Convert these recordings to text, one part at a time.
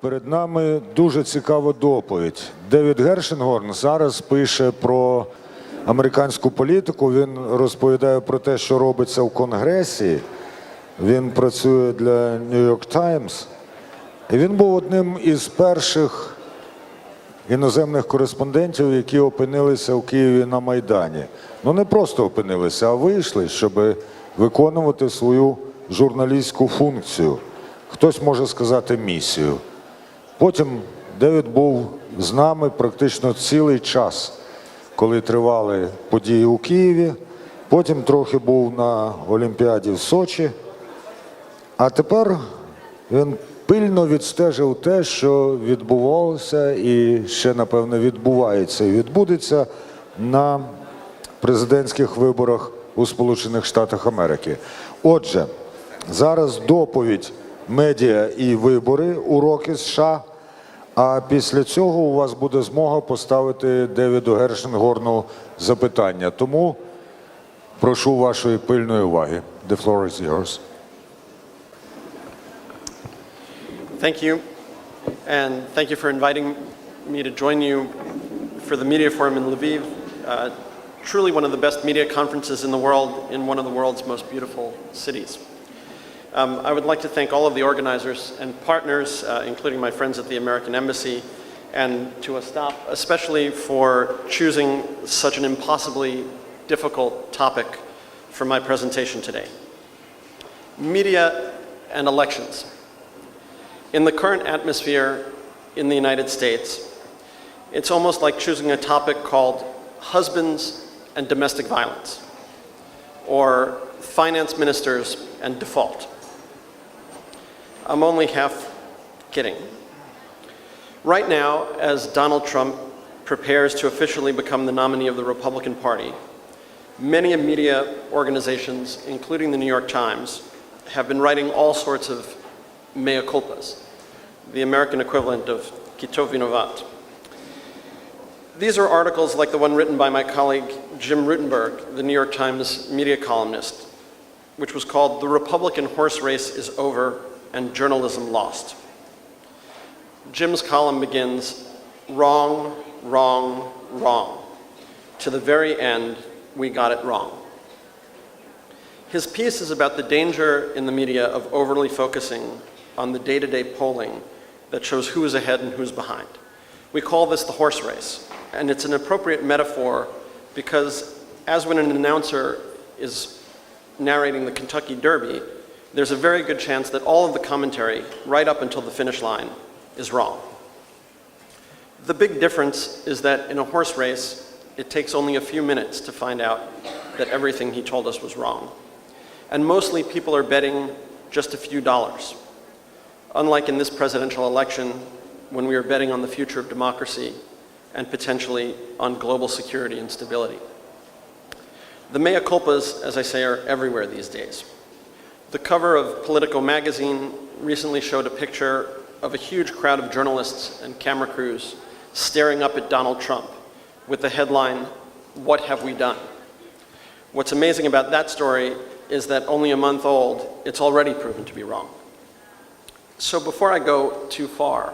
перед нами дуже цікава доповідь. Девід Гершенгорн зараз пише про американську політику, він розповідає про те, що робиться в Конгресі, він працює для New York Times, і він був одним із перших іноземних кореспондентів, які опинилися в Києві на Майдані. Ну не просто опинилися, а вийшли, щоб виконувати свою журналістську функцію. Хтось може сказати місію. Потім Девід був з нами практично цілий час, коли тривали події у Києві. Потім трохи був на Олімпіаді в Сочі. А тепер він пильно відстежив те, що відбувалося і ще, напевно, відбувається і відбудеться на президентських виборах у Сполучених Штатах Америки. Отже, зараз доповідь «Медіа і вибори. Уроки США». А після цього у вас буде змога поставити Девіду Гершенгорну запитання. Тому прошу вашої пильної уваги. The floor is yours. Thank you, and thank you for inviting me to join you for the Media Forum in Lviv. Truly one of the best media conferences in the world, in one of the world's most beautiful cities. I would like to thank all of the organizers and partners, including my friends at the American Embassy, and to Ostap, especially for choosing such an impossibly difficult topic for my presentation today. Media and elections. In the current atmosphere in the United States, it's almost like choosing a topic called husbands and domestic violence, or finance ministers and default. I'm only half kidding. Right now, as Donald Trump prepares to officially become the nominee of the Republican Party, many media organizations, including the New York Times, have been writing all sorts of mea culpas, the American equivalent of kitov vinovat. These are articles like the one written by my colleague Jim Rutenberg, the New York Times media columnist, which was called "The Republican Horse Race is Over and Journalism Lost." Jim's column begins, "Wrong, wrong, wrong. To the very end, we got it wrong." His piece is about the danger in the media of overly focusing on the day-to-day polling that shows who is ahead and who's behind. We call this the horse race, and it's an appropriate metaphor because as when an announcer is narrating the Kentucky Derby, there's a very good chance that all of the commentary, right up until the finish line, is wrong. The big difference is that in a horse race, it takes only a few minutes to find out that everything he told us was wrong. And mostly people are betting just a few dollars. Unlike in this presidential election, when we are betting on the future of democracy and potentially on global security and stability. The mea culpas, as I say, are everywhere these days. The cover of Politico magazine recently showed a picture of a huge crowd of journalists and camera crews staring up at Donald Trump with the headline, "What have we done?" What's amazing about that story is that only a month old, it's already proven to be wrong. So before I go too far,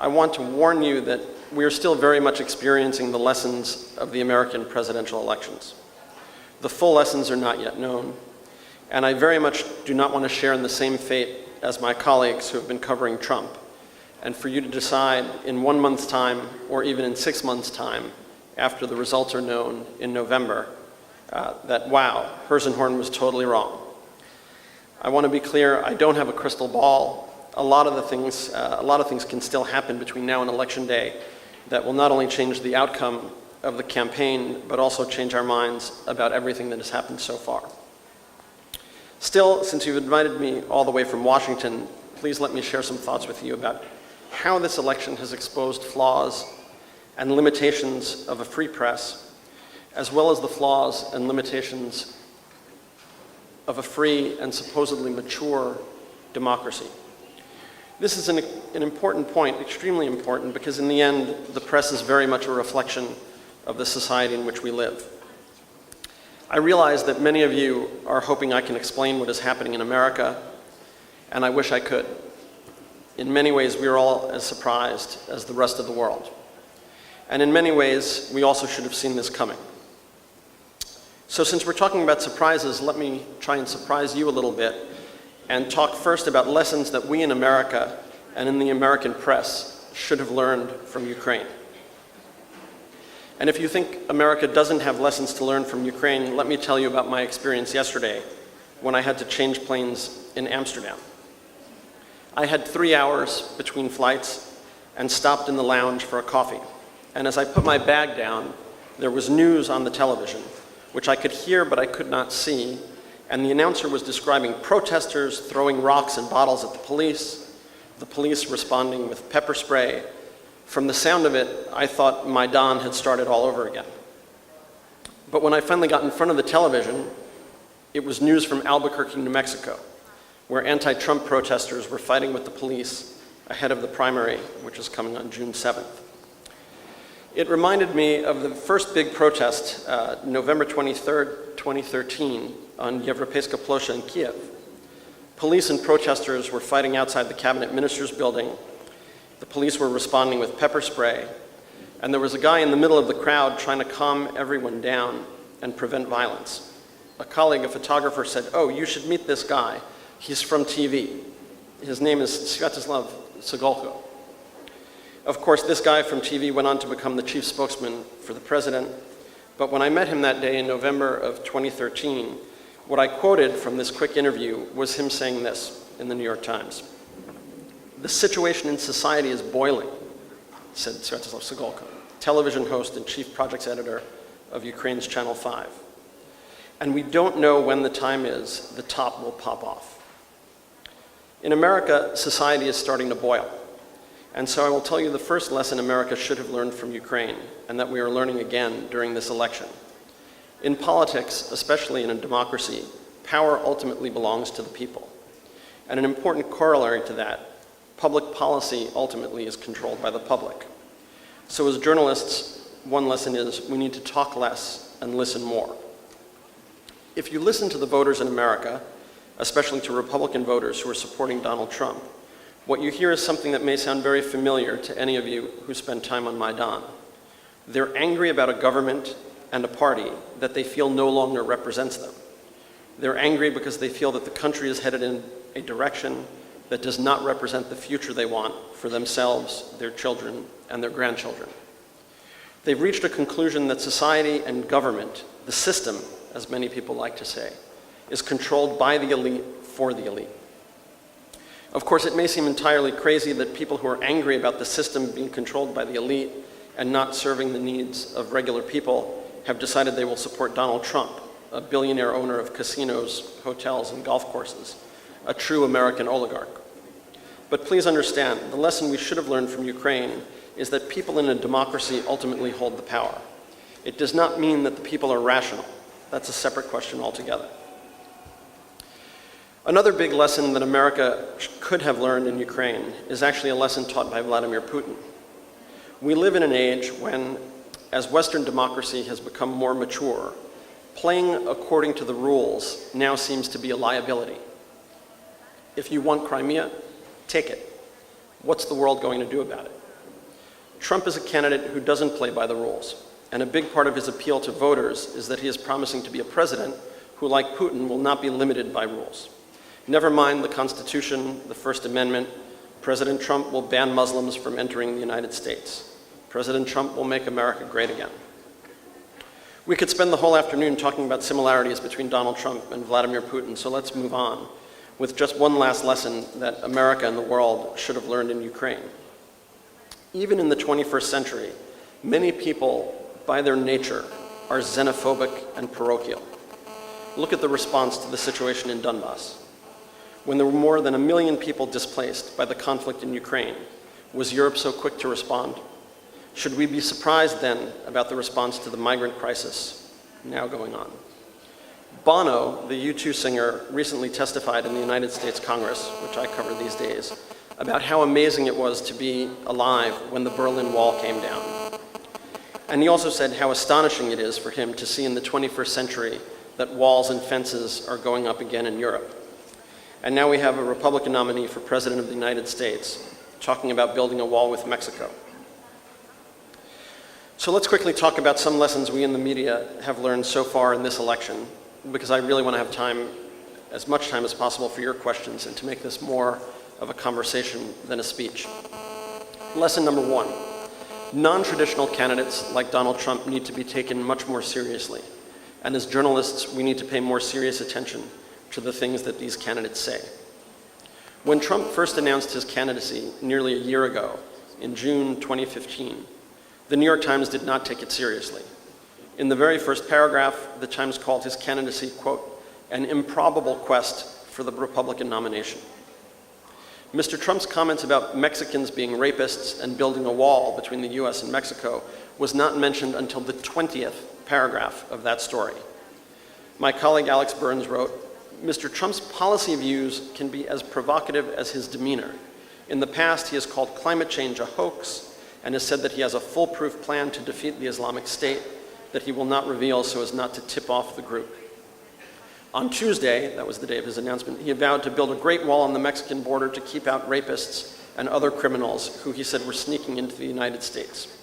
I want to warn you that we are still very much experiencing the lessons of the American presidential elections. The full lessons are not yet known, and I very much do not want to share in the same fate as my colleagues who have been covering Trump, and for you to decide in 1 month's time, or even in 6 months' time, after the results are known in November, that wow, Ghershengorn was totally wrong. I want to be clear, I don't have a crystal ball. A lot of things can still happen between now and Election Day that will not only change the outcome of the campaign, but also change our minds about everything that has happened so far. Still, since you've invited me all the way from Washington, please let me share some thoughts with you about how this election has exposed flaws and limitations of a free press, as well as the flaws and limitations of a free and supposedly mature democracy. This is an important point, extremely important, because in the end, the press is very much a reflection of the society in which we live. I realize that many of you are hoping I can explain what is happening in America, and I wish I could. in many ways, we are all as surprised as the rest of the world. And in many ways, we also should have seen this coming. So since we're talking about surprises, let me try and surprise you a little bit and talk first about lessons that we in America and in the American press should have learned from Ukraine. And if you think America doesn't have lessons to learn from Ukraine, let me tell you about my experience yesterday when I had to change planes in Amsterdam. I had 3 hours between flights and stopped in the lounge for a coffee. And as I put my bag down, there was news on the television, which I could hear but I could not see, and the announcer was describing protesters throwing rocks and bottles at the police responding with pepper spray. From the sound of it, I thought Maidan had started all over again. But when I finally got in front of the television, it was news from Albuquerque, New Mexico, where anti-Trump protesters were fighting with the police ahead of the primary, which is coming on June 7th. It reminded me of the first big protest, November 23rd, 2013, on Yevropeyska Plosha in Kiev. Police and protesters were fighting outside the cabinet minister's building. The police were responding with pepper spray, and there was a guy in the middle of the crowd trying to calm everyone down and prevent violence. A colleague, a photographer, said, "Oh, you should meet this guy. He's from TV. His name is Sviatoslav Sigolko." Of course, this guy from TV went on to become the chief spokesman for the president, but when I met him that day in November of 2013, what I quoted from this quick interview was him saying this in the New York Times. "The situation in society is boiling," said Sviatoslav Sigolko, television host and chief projects editor of Ukraine's Channel 5. "And we don't know when the time is the top will pop off." In America, society is starting to boil. And so I will tell you the first lesson America should have learned from Ukraine, and that we are learning again during this election. In politics, especially in a democracy, power ultimately belongs to the people. And an important corollary to that, public policy ultimately is controlled by the public. So as journalists, one lesson is we need to talk less and listen more. If you listen to the voters in America, especially to Republican voters who are supporting Donald Trump, what you hear is something that may sound very familiar to any of you who spend time on Maidan. They're angry about a government and a party that they feel no longer represents them. They're angry because they feel that the country is headed in a direction that does not represent the future they want for themselves, their children, and their grandchildren. They've reached a conclusion that society and government, the system, as many people like to say, is controlled by the elite for the elite. Of course, it may seem entirely crazy that people who are angry about the system being controlled by the elite and not serving the needs of regular people have decided they will support Donald Trump, a billionaire owner of casinos, hotels, and golf courses, a true American oligarch. But please understand, the lesson we should have learned from Ukraine is that people in a democracy ultimately hold the power. It does not mean that the people are rational. That's a separate question altogether. Another big lesson that America could have learned in Ukraine is actually a lesson taught by Vladimir Putin. We live in an age when, as Western democracy has become more mature, playing according to the rules now seems to be a liability. If you want Crimea, take it. What's the world going to do about it? Trump is a candidate who doesn't play by the rules, and a big part of his appeal to voters is that he is promising to be a president who, like Putin, will not be limited by rules. Never mind the Constitution, the First Amendment, President Trump will ban Muslims from entering the United States. President Trump will make America great again. We could spend the whole afternoon talking about similarities between Donald Trump and Vladimir Putin, so let's move on with just one last lesson that America and the world should have learned in Ukraine. Even in the 21st century, many people, by their nature, are xenophobic and parochial. Look at the response to the situation in Donbass. When there were more than 1 million people displaced by the conflict in Ukraine, was Europe so quick to respond? Should we be surprised then about the response to the migrant crisis now going on? Bono, the U2 singer, recently testified in the United States Congress, which I cover these days, about how amazing it was to be alive when the Berlin Wall came down. And he also said how astonishing it is for him to see in the 21st century that walls and fences are going up again in Europe. And now we have a Republican nominee for President of the United States talking about building a wall with Mexico. So let's quickly talk about some lessons we in the media have learned so far in this election, because I really want to have time, as much time as possible, for your questions and to make this more of a conversation than a speech. Lesson number one, non-traditional candidates like Donald Trump need to be taken much more seriously. And as journalists, we need to pay more serious attention to the things that these candidates say. When Trump first announced his candidacy nearly a year ago, in June 2015, the New York Times did not take it seriously. In the very first paragraph, the Times called his candidacy, quote, an improbable quest for the Republican nomination. Mr. Trump's comments about Mexicans being rapists and building a wall between the US and Mexico was not mentioned until the 20th paragraph of that story. My colleague Alex Burns wrote, Mr. Trump's policy views can be as provocative as his demeanor. In the past, he has called climate change a hoax and has said that he has a foolproof plan to defeat the Islamic State that he will not reveal so as not to tip off the group. On Tuesday, that was the day of his announcement, he vowed to build a great wall on the Mexican border to keep out rapists and other criminals who he said were sneaking into the United States.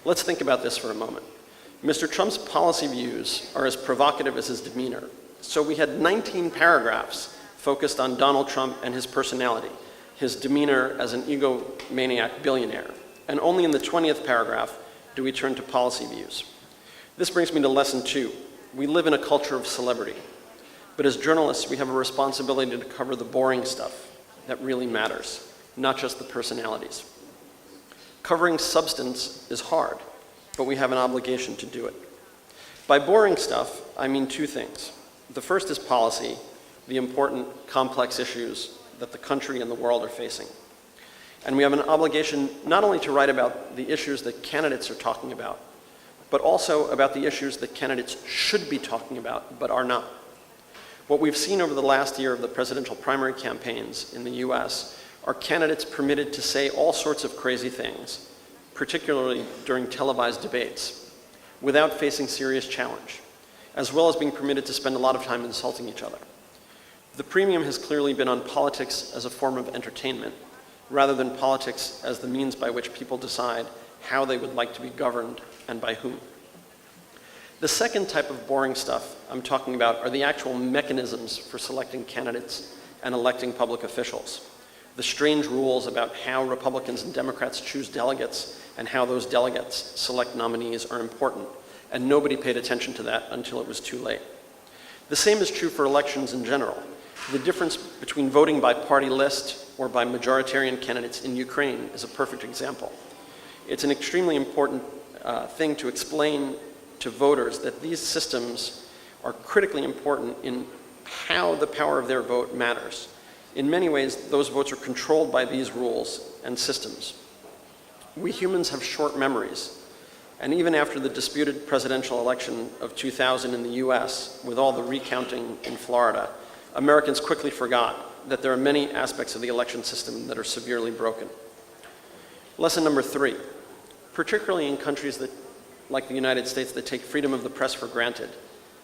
Let's think about this for a moment. Mr. Trump's policy views are as provocative as his demeanor. So we had 19 paragraphs focused on Donald Trump and his personality, his demeanor as an egomaniac billionaire. And only in the 20th paragraph do we turn to policy views. This brings me to lesson two. We live in a culture of celebrity. But as journalists, we have a responsibility to cover the boring stuff that really matters, not just the personalities. Covering substance is hard, but we have an obligation to do it. By boring stuff, I mean two things. The first is policy, the important, complex issues that the country and the world are facing. And we have an obligation not only to write about the issues that candidates are talking about, but also about the issues that candidates should be talking about, but are not. What we've seen over the last year of the presidential primary campaigns in the US are candidates permitted to say all sorts of crazy things, particularly during televised debates, without facing serious challenge, as well as being permitted to spend a lot of time insulting each other. The premium has clearly been on politics as a form of entertainment, rather than politics as the means by which people decide how they would like to be governed and by whom. The second type of boring stuff I'm talking about are the actual mechanisms for selecting candidates and electing public officials. The strange rules about how Republicans and Democrats choose delegates and how those delegates select nominees are important, and nobody paid attention to that until it was too late. The same is true for elections in general. The difference between voting by party list or by majoritarian candidates in Ukraine is a perfect example. It's an extremely important thing to explain to voters that these systems are critically important in how the power of their vote matters. In many ways, those votes are controlled by these rules and systems. We humans have short memories, and even after the disputed presidential election of 2000 in the US, with all the recounting in Florida, Americans quickly forgot that there are many aspects of the election system that are severely broken. Lesson number three, particularly in countries that, like the United States, that take freedom of the press for granted,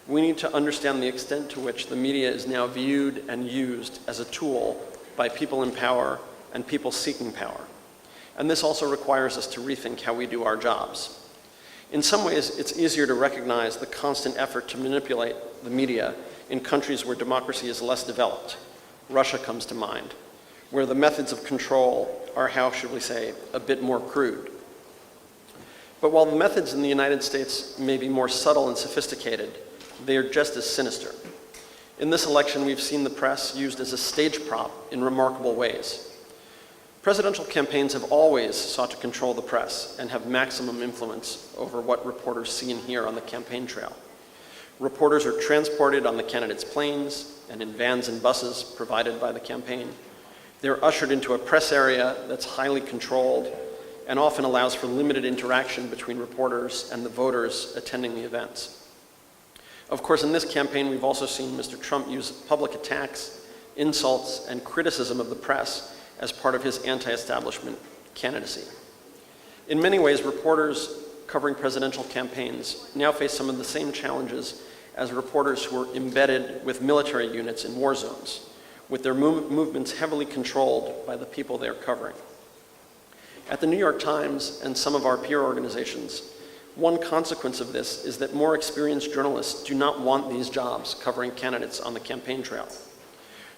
we need to understand the extent to which the media is now viewed and used as a tool by people in power and people seeking power. And this also requires us to rethink how we do our jobs. In some ways, it's easier to recognize the constant effort to manipulate the media in countries where democracy is less developed. Russia comes to mind, where the methods of control are, how should we say, a bit more crude. But while the methods in the United States may be more subtle and sophisticated, they are just as sinister. In this election, we've seen the press used as a stage prop in remarkable ways. Presidential campaigns have always sought to control the press and have maximum influence over what reporters see and hear on the campaign trail. Reporters are transported on the candidates' planes and in vans and buses provided by the campaign. They're ushered into a press area that's highly controlled and often allows for limited interaction between reporters and the voters attending the events. Of course, in this campaign, we've also seen Mr. Trump use public attacks, insults, and criticism of the press as part of his anti-establishment candidacy. In many ways, reporters covering presidential campaigns now face some of the same challenges as reporters who are embedded with military units in war zones, with their movements heavily controlled by the people they're covering. At the New York Times and some of our peer organizations, one consequence of this is that more experienced journalists do not want these jobs covering candidates on the campaign trail.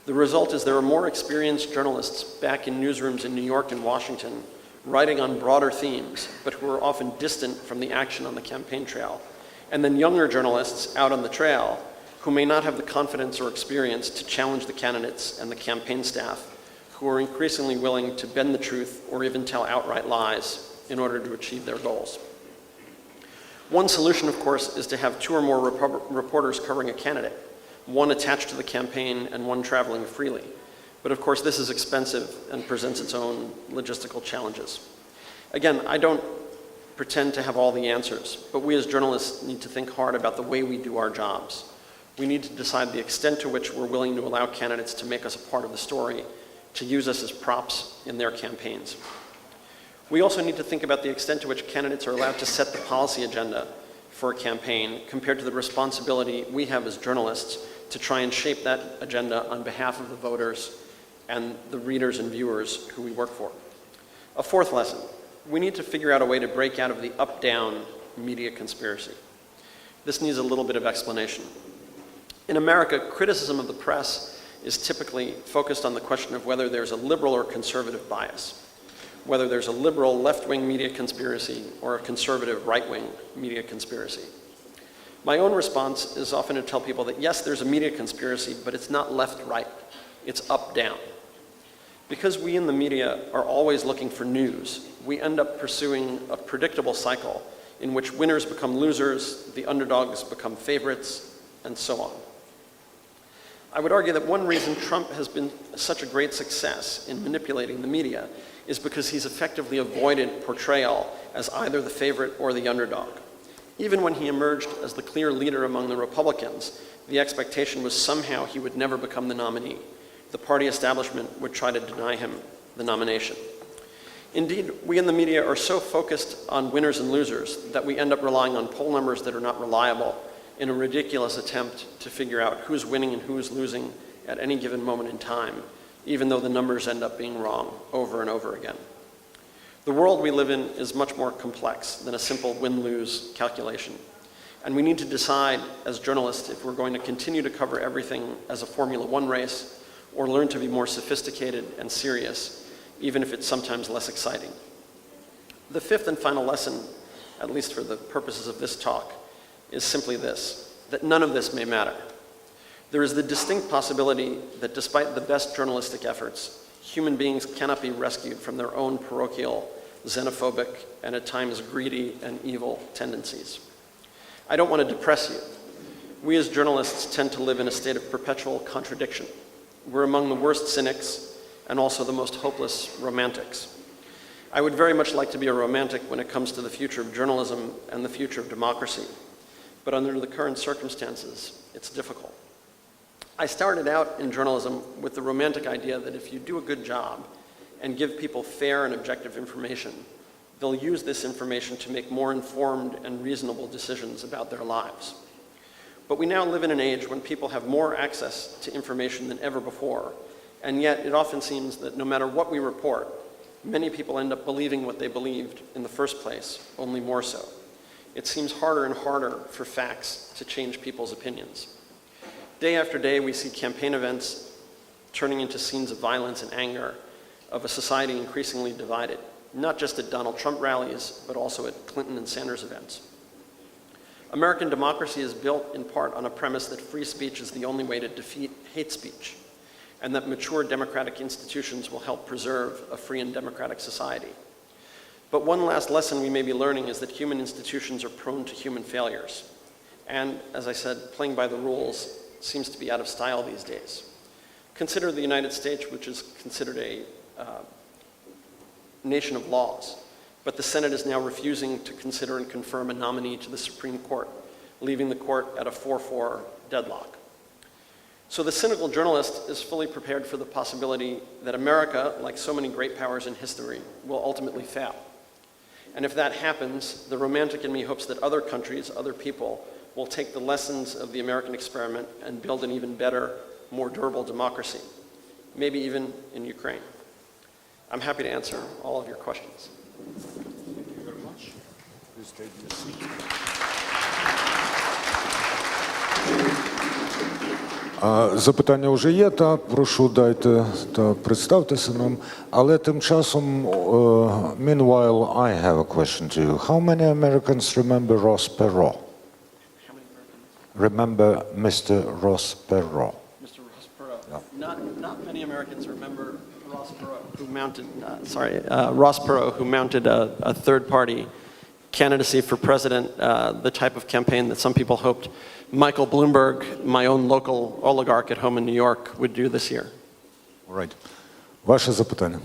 The result is there are more experienced journalists back in newsrooms in New York and Washington writing on broader themes, but who are often distant from the action on the campaign trail, and then younger journalists out on the trail who may not have the confidence or experience to challenge the candidates and the campaign staff, who are increasingly willing to bend the truth or even tell outright lies in order to achieve their goals. One solution, of course, is to have 2 or more reporters covering a candidate, one attached to the campaign and one traveling freely. But of course, this is expensive and presents its own logistical challenges. Again, I don't pretend to have all the answers, but we as journalists need to think hard about the way we do our jobs. We need to decide the extent to which we're willing to allow candidates to make us a part of the story, to use us as props in their campaigns. We also need to think about the extent to which candidates are allowed to set the policy agenda for a campaign compared to the responsibility we have as journalists to try and shape that agenda on behalf of the voters and the readers and viewers who we work for. A 4th lesson, we need to figure out a way to break out of the up-down media conspiracy. This needs a little bit of explanation. In America, criticism of the press is typically focused on the question of whether there's a liberal or conservative bias, whether there's a liberal left-wing media conspiracy or a conservative right-wing media conspiracy. My own response is often to tell people that yes, there's a media conspiracy, but it's not left-right, it's up-down. Because we in the media are always looking for news, we end up pursuing a predictable cycle in which winners become losers, the underdogs become favorites, and so on. I would argue that one reason Trump has been such a great success in manipulating the media is because he's effectively avoided portrayal as either the favorite or the underdog. Even when he emerged as the clear leader among the Republicans, the expectation was somehow he would never become the nominee. The party establishment would try to deny him the nomination. Indeed, we in the media are so focused on winners and losers that we end up relying on poll numbers that are not reliable in a ridiculous attempt to figure out who's winning and who's losing at any given moment in time, even though the numbers end up being wrong over and over again. The world we live in is much more complex than a simple win-lose calculation. And we need to decide as journalists if we're going to continue to cover everything as a Formula One race or learn to be more sophisticated and serious, even if it's sometimes less exciting. The 5th and final lesson, at least for the purposes of this talk, is simply this, that none of this may matter. There is the distinct possibility that despite the best journalistic efforts, human beings cannot be rescued from their own parochial, xenophobic, and at times greedy and evil tendencies. I don't want to depress you. We as journalists tend to live in a state of perpetual contradiction. We're among the worst cynics and also the most hopeless romantics. I would very much like to be a romantic when it comes to the future of journalism and the future of democracy. But under the current circumstances, it's difficult. I started out in journalism with the romantic idea that if you do a good job and give people fair and objective information, they'll use this information to make more informed and reasonable decisions about their lives. But we now live in an age when people have more access to information than ever before, and yet it often seems that no matter what we report, many people end up believing what they believed in the first place, only more so. It seems harder and harder for facts to change people's opinions. Day after day, we see campaign events turning into scenes of violence and anger, of a society increasingly divided, not just at Donald Trump rallies, but also at Clinton and Sanders events. American democracy is built in part on a premise that free speech is the only way to defeat hate speech, and that mature democratic institutions will help preserve a free and democratic society. But one last lesson we may be learning is that human institutions are prone to human failures. And, as I said, playing by the rules seems to be out of style these days. Consider the United States, which is considered a nation of laws, but the Senate is now refusing to consider and confirm a nominee to the Supreme Court, leaving the court at a 4-4 deadlock. So the cynical journalist is fully prepared for the possibility that America, like so many great powers in history, will ultimately fail. And if that happens, the romantic in me hopes that other countries, other people, will take the lessons of the American experiment and build an even better, more durable democracy. maybe even in Ukraine. I'm happy to answer all of your questions. Thank you very much. Please take your seat. Запитання вже є, та прошу дайте та представтеся нам. Але тим часом, meanwhile, I have a question to you. How many Americans remember Ross Perot? Remember Mr. Ross Perot? Mr. Ross Perot. Yeah. Not many Americans remember Ross Perot, who mounted a third-party candidacy for president, the type of campaign that some people hoped Michael Bloomberg, my own local oligarch at home in New York, would do this year. All right. Ваше запитання.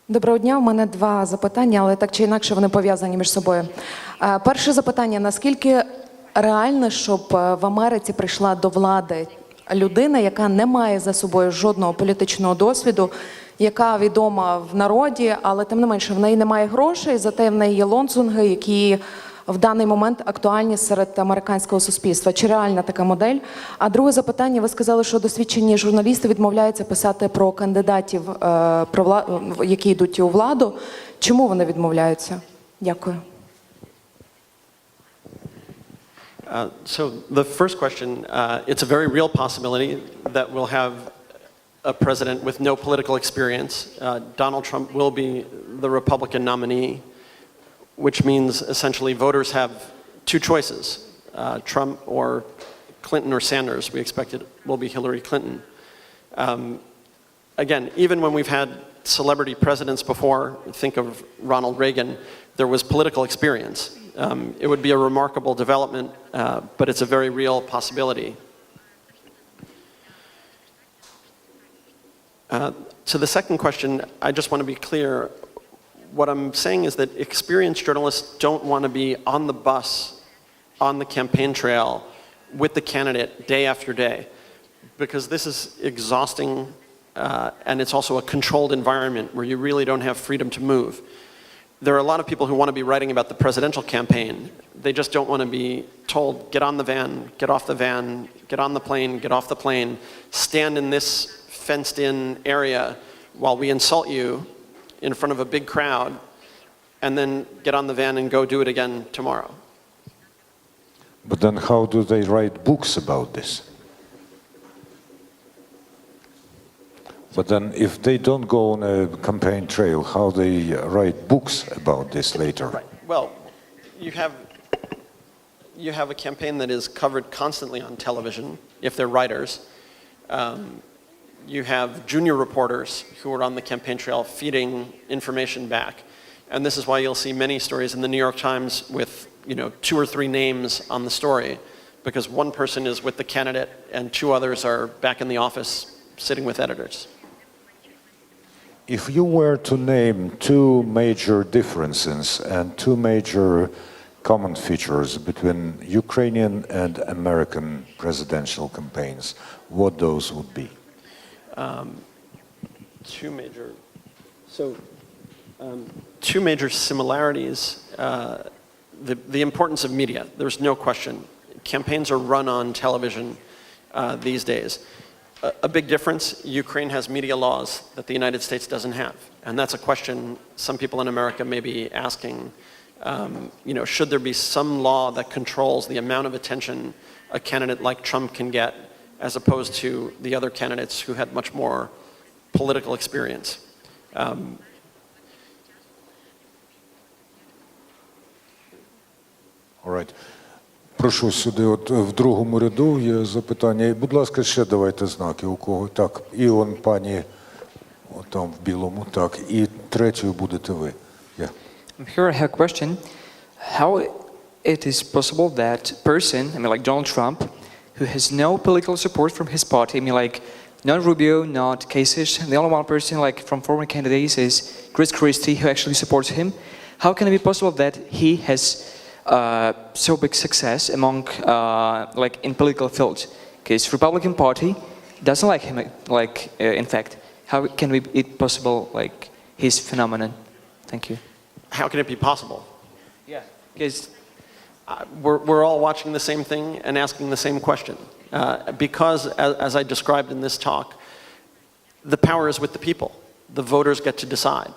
Доброго дня, у мене два запитання, але так чи інакше вони пов'язані між собою. Перше запитання, наскільки реально, щоб в Америці прийшла до влади людина, яка не має за собою жодного політичного досвіду, яка відома в народі, але тим не менше в неї немає грошей, зате в неї є лозунги, які в даний момент актуальні серед американського суспільства. Чи реальна така модель? А друге запитання, ви сказали, що досвідчені журналісти відмовляються писати про кандидатів, які йдуть у владу. Чому вони відмовляються? Дякую. So the first question, it's a very real possibility that we'll have a president with no political experience. Donald Trump will be the Republican nominee, which means essentially voters have two choices, Trump or Clinton or Sanders. We expect it will be Hillary Clinton. Again, even when we've had celebrity presidents before, think of Ronald Reagan, there was political experience. It would be a remarkable development, but it's a very real possibility. To the second question, I just want to be clear. What I'm saying is that experienced journalists don't want to be on the bus, on the campaign trail, with the candidate day after day, because this is exhausting, and it's also a controlled environment where you really don't have freedom to move. There are a lot of people who want to be writing about the presidential campaign. They just don't want to be told, get on the van, get off the van, get on the plane, get off the plane, stand in this fenced-in area while we insult you in front of a big crowd, and then get on the van and go do it again tomorrow. But then how do they write books about this? But then if they don't go on a campaign trail, how they write books about this later? Right. Well, you have a campaign that is covered constantly on television, if they're writers. You have junior reporters who are on the campaign trail feeding information back. And this is why you'll see many stories in the New York Times with, 2 or 3 names on the story, because one person is with the candidate and 2 others are back in the office sitting with editors. If you were to name 2 major differences and 2 major common features between Ukrainian and American presidential campaigns, what those would be? 2 major similarities. The importance of media, there's no question. Campaigns are run on television these days. A big difference, Ukraine has media laws that the United States doesn't have. And that's a question some people in America may be asking. Should there be some law that controls the amount of attention a candidate like Trump can get, as opposed to the other candidates who had much more political experience? All right. Прошу сюди, от в другому ряду є запитання. І, будь ласка, ще давайте знаки у кого. Так, і он пані, от там в білому, так, і третьою будете ви. Yeah. Here I have a question. How it is possible that person, like Donald Trump, who has no political support from his party, like not Rubio, not Kasich, the only one person from former candidates is Chris Christie, who actually supports him. How can it be possible that he has so big success among in political fields? Because Republican Party doesn't like him. In fact, how can it possible his phenomenon? Thank you. How can it be possible? Yeah. Because We're all watching the same thing and asking the same question. Because, as I described in this talk, the power is with the people. The voters get to decide.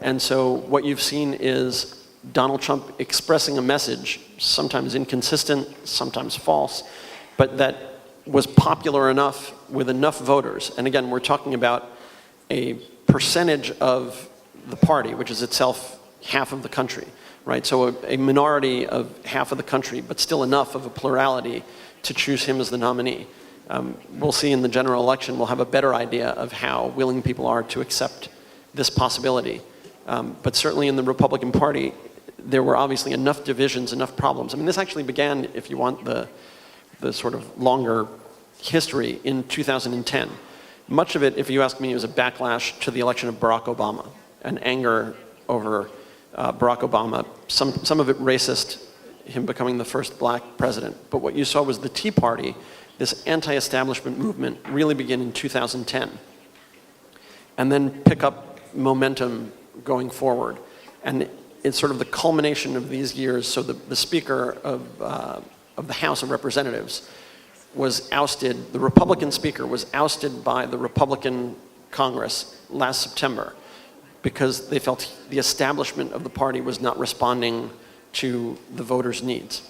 And so what you've seen is Donald Trump expressing a message, sometimes inconsistent, sometimes false, but that was popular enough with enough voters. And again, we're talking about a percentage of the party, which is itself half of the country, right? So a minority of half of the country, but still enough of a plurality to choose him as the nominee. We'll see in the general election, we'll have a better idea of how willing people are to accept this possibility. But certainly in the Republican Party, there were obviously enough divisions, enough problems. I mean, this actually began, if you want the sort of longer history, in 2010. Much of it, if you ask me, was a backlash to the election of Barack Obama, an anger over Barack Obama, some of it racist, him becoming the first black president. But what you saw was the Tea Party, this anti-establishment movement, really begin in 2010, and then pick up momentum going forward. And it's sort of the culmination of these years. So the Speaker of the House of Representatives was ousted, the Republican Speaker was ousted by the Republican Congress last September because they felt the establishment of the party was not responding to the voters' needs.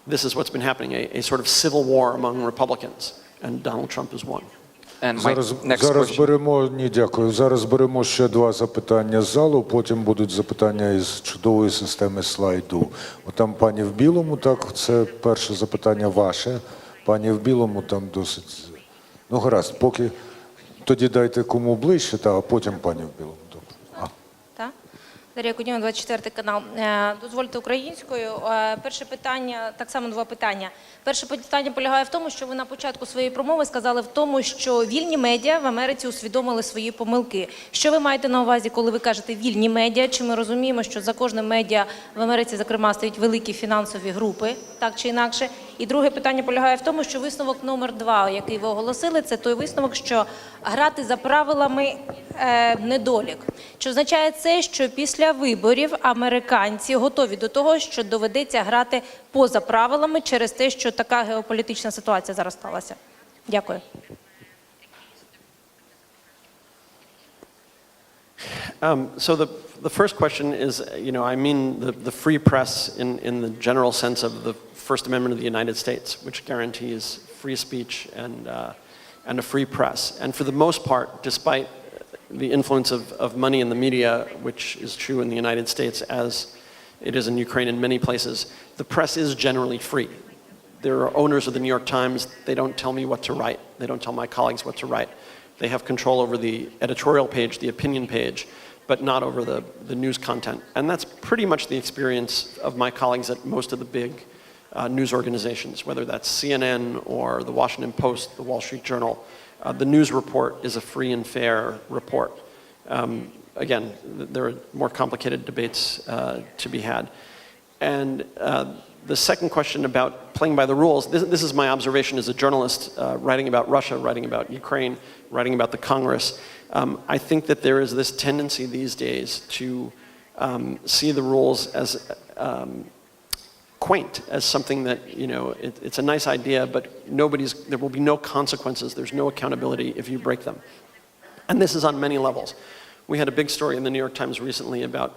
This is what's been happening, a sort of civil war among Republicans, and Donald Trump is one. and my next Зараз question. беремо, ні, дякую. Зараз беремо ще 2 запитання з залу, потім будуть запитання із чудової системи слайду. Отам пані в білому, так, це перше запитання ваше. Пані в білому там досить... Ну, гаразд, поки... Тоді дайте кому ближче, а потім пані в білому. Так? Дар'я Кудіна, 24 канал. Дозвольте українською. Перше питання, так само 2 питання. Перше питання полягає в тому, що ви на початку своєї промови сказали в тому, що вільні медіа в Америці усвідомили свої помилки. Що ви маєте на увазі, коли ви кажете вільні медіа? Чи ми розуміємо, що за кожним медіа в Америці, зокрема, стоять великі фінансові групи, так чи інакше? І друге питання полягає в тому, що висновок номер 2, який ви оголосили, це той висновок, що грати за правилами недолік. Чи означає це, що після виборів американці готові до того, що доведеться грати поза правилами через те, що така геополітична ситуація зараз сталася? Дякую. So the first question is, I mean the free press in the general sense of the First Amendment of the United States, which guarantees free speech and a free press. And for the most part, despite the influence of money in the media, which is true in the United States as it is in Ukraine and many places, the press is generally free. There are owners of the New York Times. They don't tell me what to write. They don't tell my colleagues what to write. They have control over the editorial page, the opinion page, but not over the news content. And that's pretty much the experience of my colleagues at most of the big news organizations, whether that's CNN or the Washington Post, the Wall Street Journal. The news report is a free and fair report. Again, there are more complicated debates to be had. And the second question about playing by the rules, this is my observation as a journalist writing about Russia, writing about Ukraine, writing about the Congress. I think that there is this tendency these days to see the rules as quaint, as something that, it's a nice idea, but there will be no consequences, there's no accountability if you break them. And this is on many levels. We had a big story in the New York Times recently about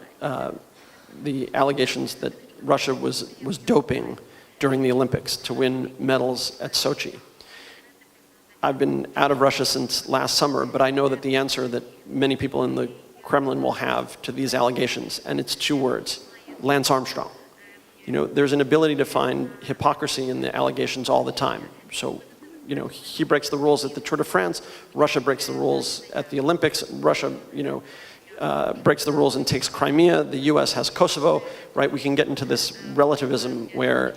the allegations that Russia was doping during the Olympics to win medals at Sochi. I've been out of Russia since last summer, but I know that the answer that many people in the Kremlin will have to these allegations, and it's 2 words, Lance Armstrong. There's an ability to find hypocrisy in the allegations all the time. So, he breaks the rules at the Tour de France, Russia breaks the rules at the Olympics, Russia, breaks the rules and takes Crimea, the US has Kosovo, right? We can get into this relativism where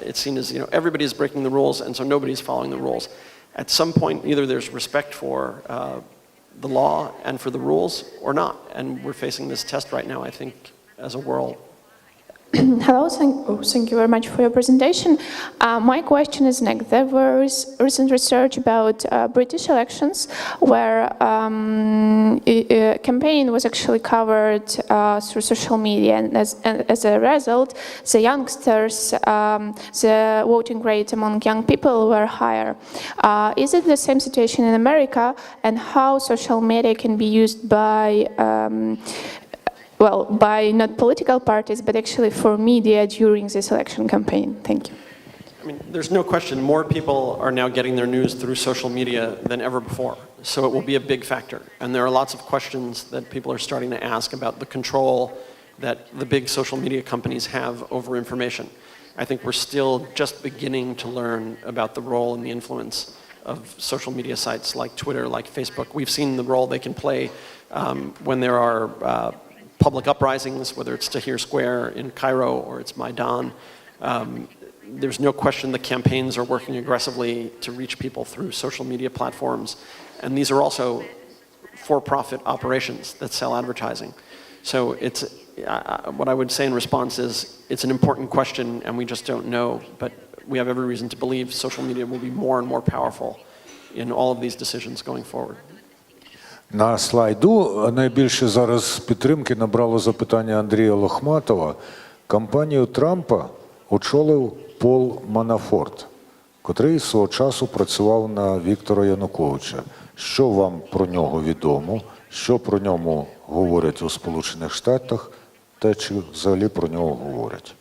it's seen as, everybody's breaking the rules and so nobody's following the rules. At some point, either there's respect for the law and for the rules or not. And we're facing this test right now, I think, as a world. Hello, thank you very much for your presentation. My question is next. There was recent research about British elections where a campaign was actually covered through social media, and as a result, the youngsters, the voting rate among young people were higher. Is it the same situation in America, and how social media can be used by by not political parties, but actually for media during this election campaign? Thank you. I mean, there's no question more people are now getting their news through social media than ever before. So it will be a big factor. And there are lots of questions that people are starting to ask about the control that the big social media companies have over information. I think we're still just beginning to learn about the role and the influence of social media sites like Twitter, like Facebook. We've seen the role they can play when there are public uprisings, whether it's Tahrir Square in Cairo or it's Maidan. There's no question the campaigns are working aggressively to reach people through social media platforms. And these are also for-profit operations that sell advertising. So it's, what I would say in response is, it's an important question and we just don't know, but we have every reason to believe social media will be more and more powerful in all of these decisions going forward. На слайду найбільше зараз підтримки набрало запитання Андрія Лохматова. Кампанію Трампа очолив Пол Манафорт, котрий свого часу працював на Віктора Януковича. Що вам про нього відомо? Що про ньому говорять у Сполучених Штатах? Та чи взагалі про нього говорять?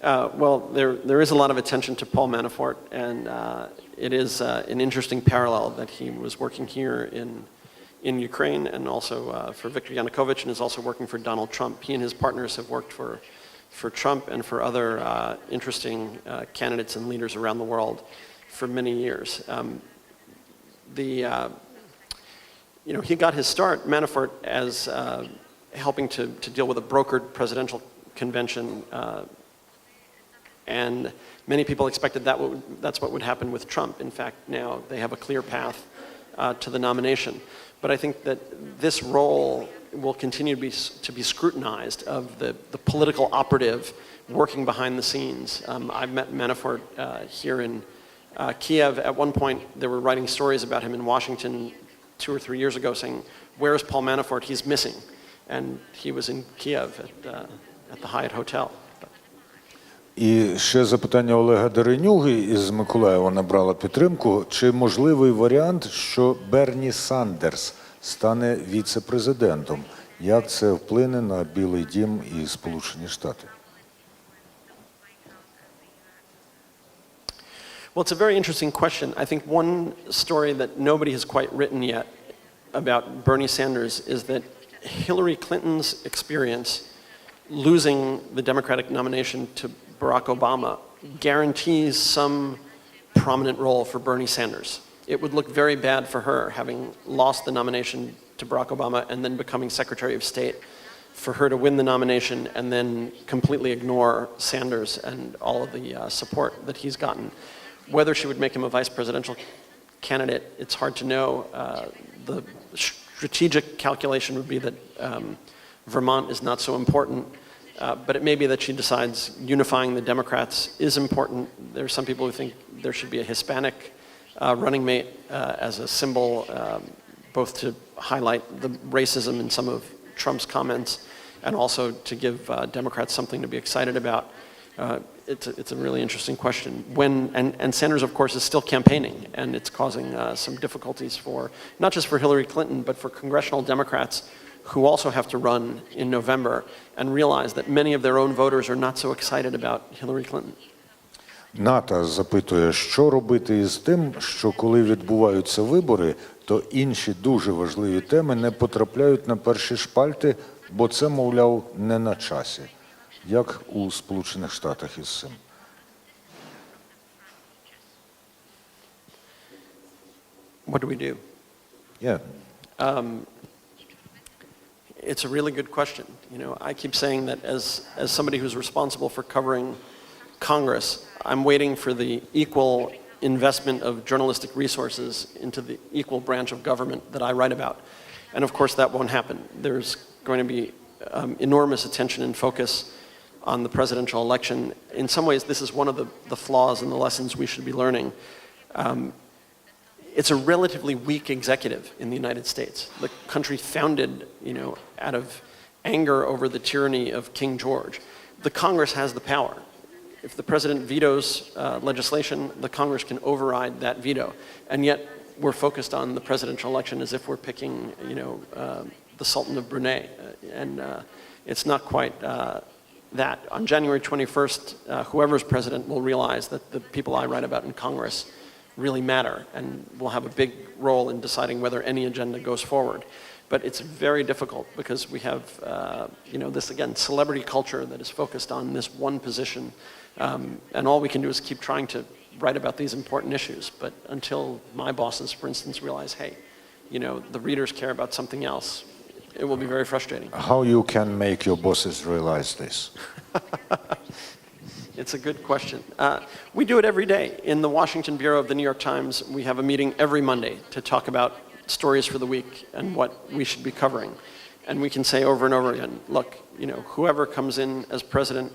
Well, there is a lot of attention to Paul Manafort, and it is an interesting parallel that he was working here in Ukraine and also for Viktor Yanukovych, and is also working for Donald Trump. He and his partners have worked for Trump and for other interesting candidates and leaders around the world for many years. He got his start, Manafort, as helping to deal with a brokered presidential convention. And many people expected that's what would happen with Trump. In fact, now they have a clear path to the nomination. But I think that this role will continue to be scrutinized of the political operative working behind the scenes. I've met Manafort here in Kiev. At one point, they were writing stories about him in Washington 2 or 3 years ago saying, "Where is Paul Manafort? He's missing." And he was in Kiev at the Hyatt Hotel. І ще запитання Олега Деренюги із Миколаєва набрало підтримку. Чи можливий варіант, що Берні Сандерс стане віце-президентом? Як це вплине на Білий дім і Сполучені Штати? Well, it's a very interesting question. I think one story that nobody has quite written yet about Bernie Sanders is that Hillary Clinton's experience losing the Democratic nomination to Barack Obama guarantees some prominent role for Bernie Sanders. It would look very bad for her, having lost the nomination to Barack Obama and then becoming Secretary of State, for her to win the nomination and then completely ignore Sanders and all of the support that he's gotten. Whether she would make him a vice presidential candidate, it's hard to know. The strategic calculation would be that Vermont is not so important. But it may be that she decides unifying the Democrats is important. There are some people who think there should be a Hispanic running mate as a symbol, both to highlight the racism in some of Trump's comments and also to give Democrats something to be excited about. It's a really interesting question. And Sanders, of course, is still campaigning, and it's causing some difficulties for, not just for Hillary Clinton, but for congressional Democrats who also have to run in November and realize that many of their own voters are not so excited about Hillary Clinton. Ната запитує, що робити із тим, що коли відбуваються вибори, то інші дуже важливі теми не потрапляють на перші шпальти, бо це, мовляв, не на часі. Як у Сполучених Штатах із цим? What do we do? Yeah. It's a really good question. I keep saying that as somebody who's responsible for covering Congress, I'm waiting for the equal investment of journalistic resources into the equal branch of government that I write about. And of course that won't happen. There's going to be enormous attention and focus on the presidential election. In some ways, this is one of the flaws and the lessons we should be learning. It's a relatively weak executive in the United States. The country founded, out of anger over the tyranny of King George. The Congress has the power. If the president vetoes legislation, the Congress can override that veto. And yet, we're focused on the presidential election as if we're picking, the Sultan of Brunei. And it's not quite that. On January 21st, whoever's president will realize that the people I write about in Congress really matter and will have a big role in deciding whether any agenda goes forward. But it's very difficult because we have, this, again, celebrity culture that is focused on this one position. And all we can do is keep trying to write about these important issues. But until my bosses, for instance, realize, hey, the readers care about something else, it will be very frustrating. How you can make your bosses realize this? It's a good question. We do it every day. In the Washington Bureau of the New York Times, we have a meeting every Monday to talk about stories for the week and what we should be covering. And we can say over and over again, look, whoever comes in as president,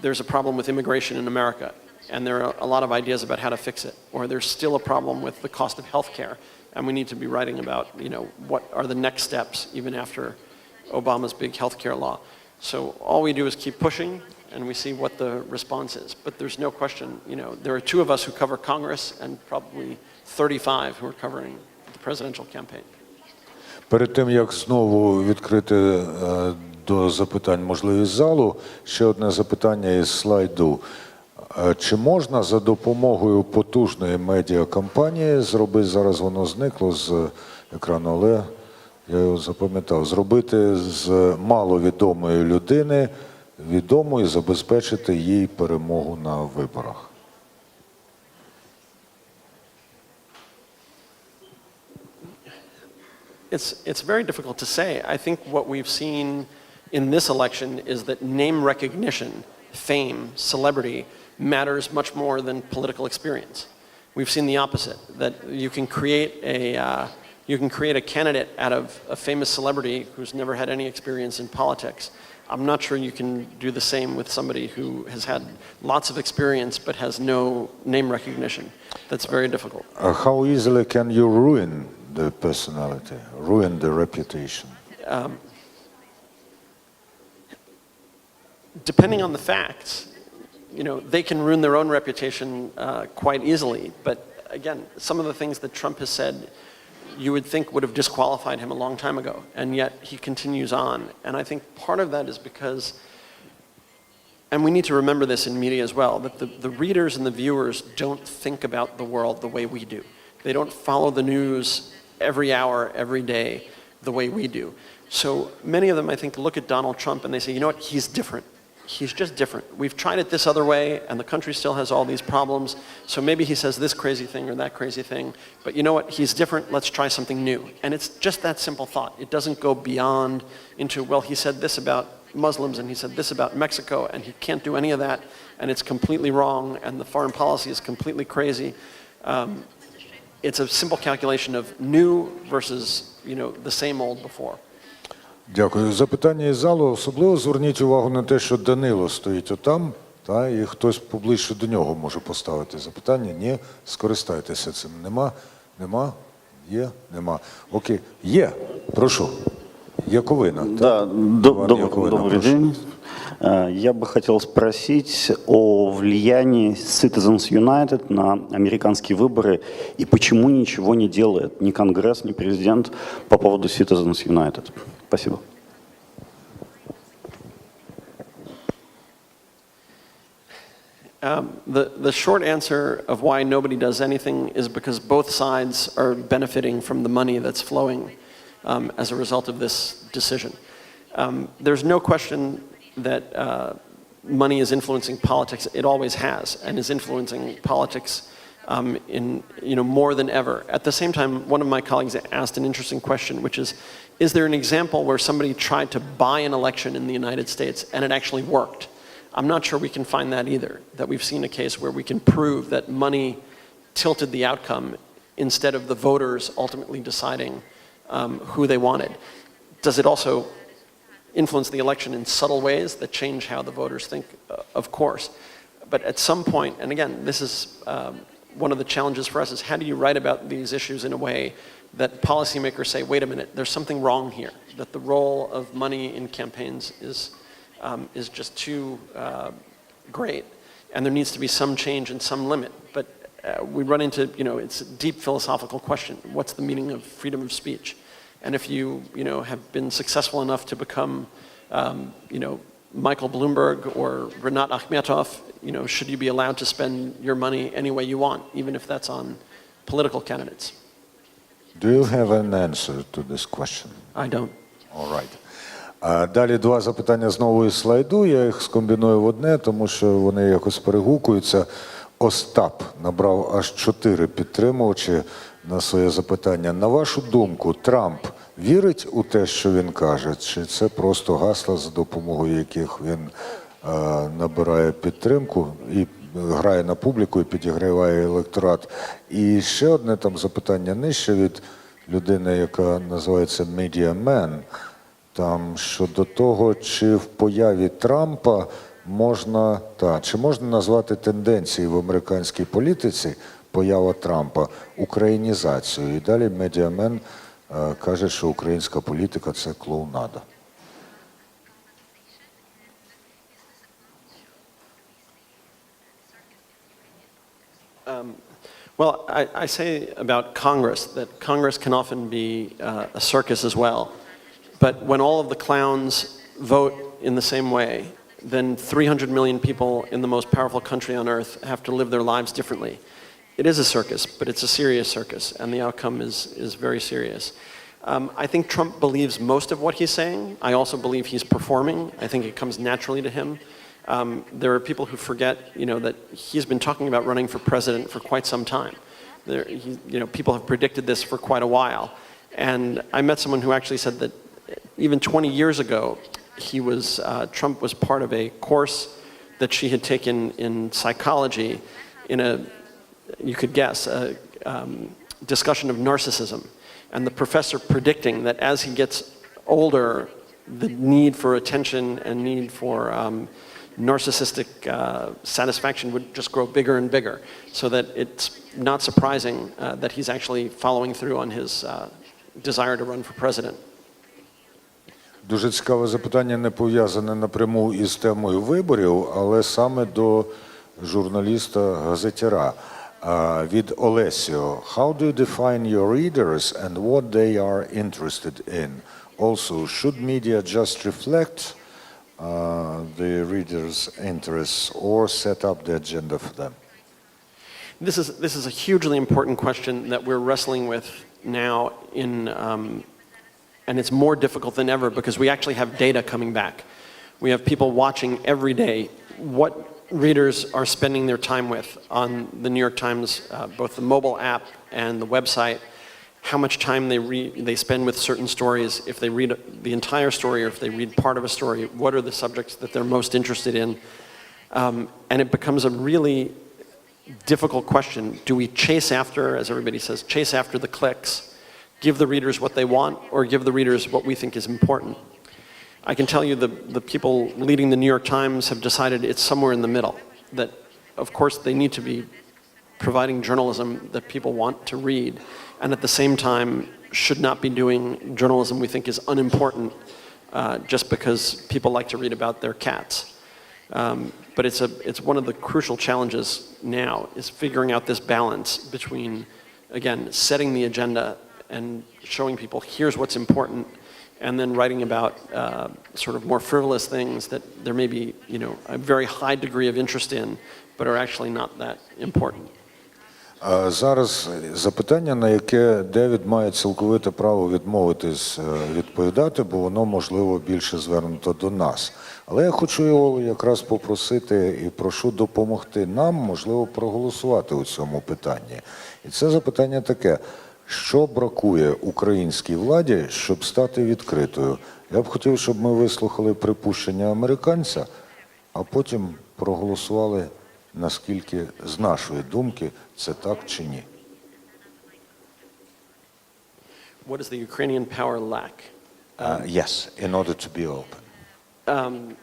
there's a problem with immigration in America, and there are a lot of ideas about how to fix it. Or there's still a problem with the cost of health care, and we need to be writing about, what are the next steps even after Obama's big health care law. So all we do is keep pushing, and we see what the response is. But there's no question, there are 2 of us who cover Congress and probably 35 who are covering the presidential campaign. Перед тим, як знову відкрити до запитань можливість залу, ще одне запитання із слайду. Чи можна за допомогою потужної медіакампанії зробити, зараз воно зникло з екрану, але я його запам'ятав, зробити з маловідомої людини відому і забезпечити їй перемогу на виборах? It's very difficult to say. I think what we've seen in this election is that name recognition, fame, celebrity matters much more than political experience. We've seen the opposite, that you can create a candidate out of a famous celebrity who's never had any experience in politics. I'm not sure you can do the same with somebody who has had lots of experience but has no name recognition. That's very difficult. How easily can you ruin the personality, ruin the reputation? Depending on the facts, they can ruin their own reputation quite easily. But again, some of the things that Trump has said, you would think would have disqualified him a long time ago, and yet he continues on. And I think part of that is because, and we need to remember this in media as well, that the readers and the viewers don't think about the world the way we do. They don't follow the news every hour, every day, the way we do. So many of them, I think, look at Donald Trump and they say, he's different. He's just different. We've tried it this other way, and the country still has all these problems, so maybe he says this crazy thing or that crazy thing, but you know what? He's different. Let's try something new. And it's just that simple thought. It doesn't go beyond into, well, he said this about Muslims, and he said this about Mexico, and he can't do any of that, and it's completely wrong, and the foreign policy is completely crazy. It's a simple calculation of new versus, the same old before. Дякую. Запитання із залу. Особливо зверніть увагу на те, що Данило стоїть отам, і хтось поближче до нього може поставити запитання. Ні, скористайтеся цим. Нема? Є? Нема. Окей. Є. Прошу. Яковина. Да, добрый день. Я бы хотел спросить о влиянии Citizens United на американские выборы и почему ничего не делает ни Конгресс, ни президент по поводу Citizens United. Спасибо. The short answer of why nobody does anything is because both sides are benefiting from the money that's flowing as a result of this decision. There's no question that money is influencing politics. It always has, and is influencing politics in more than ever. At the same time, one of my colleagues asked an interesting question, which is there an example where somebody tried to buy an election in the United States and it actually worked? I'm not sure we can find that either, that we've seen a case where we can prove that money tilted the outcome instead of the voters ultimately deciding who they wanted. Does it also influence the election in subtle ways that change how the voters think, of course. But at some point, and again, this is one of the challenges for us, is how do you write about these issues in a way that policymakers say, wait a minute, there's something wrong here, that the role of money in campaigns is just too great, and there needs to be some change and some limit. But we run into, it's a deep philosophical question. What's the meaning of freedom of speech? And if you, have been successful enough to become, Michael Bloomberg or Renat Akhmetov, should you be allowed to spend your money any way you want, even if that's on political candidates? Do you have an answer to this question? I don't. All right. Далі два запитання знову із слайду. Я їх скомбіную в одне, тому що вони якось перегукуються. Остап набрав аж 4 підтримувачі на своє запитання. На вашу думку, Трамп вірить у те, що він каже, чи це просто гасла, за допомогою яких він набирає підтримку і грає на публіку і підігріває електорат? І ще одне там запитання нижче від людини, яка називається Медіа, там щодо того, чи в появі Трампа чи можна назвати тенденції в американській політиці поява Трампа українізацією. І далі Медіамен каже, що українська політика – це клоунада. Well, I say about Congress that Congress can often be a circus as well. But when all of the clowns vote in the same way, then 300 million people in the most powerful country on earth have to live their lives differently. It is a circus, but it's a serious circus, and the outcome is very serious. I think Trump believes most of what he's saying. I also believe he's performing. I think it comes naturally to him. There are people who forget, that he's been talking about running for president for quite some time. People have predicted this for quite a while. And I met someone who actually said that even 20 years ago, Trump was part of a course that she had taken in psychology in you could guess, a discussion of narcissism. And the professor predicting that as he gets older, the need for attention and need for narcissistic satisfaction would just grow bigger and bigger. So that it's not surprising that he's actually following through on his desire to run for president. Дуже цікаве запитання, не пов'язане напряму із темою виборів, але саме до журналіста-газетяра від Олесіо. How do you define your readers and what they are interested in? Also, should media just reflect the readers' interests or set up the agenda for them? This is a hugely important question that we're wrestling with now and it's more difficult than ever because we actually have data coming back. We have people watching every day what readers are spending their time with on the New York Times, both the mobile app and the website, how much time they spend with certain stories, if they read the entire story or if they read part of a story, what are the subjects that they're most interested in. And it becomes a really difficult question. Do we chase after, as everybody says, chase after the clicks, give the readers what they want, or give the readers what we think is important? I can tell you the people leading the New York Times have decided it's somewhere in the middle, that of course they need to be providing journalism that people want to read, and at the same time should not be doing journalism we think is unimportant just because people like to read about their cats. But it's one of the crucial challenges now, is figuring out this balance between, again, setting the agenda and showing people here's what's important, and then writing about sort of more frivolous things that there may be, a very high degree of interest in, but are actually not that important. Зараз запитання, на яке Девід має цілковите право відмовитись відповідати, бо воно, можливо, більше звернуто до нас. Але я хочу його якраз попросити і прошу допомогти нам, можливо, проголосувати у цьому питанні. І це запитання таке: що бракує українській владі, щоб стати відкритою? Я б хотів, щоб ми вислухали припущення американця, а потім проголосували, наскільки, з нашої думки, це так чи ні. What does the Ukrainian power lack? Yes, in order to be open.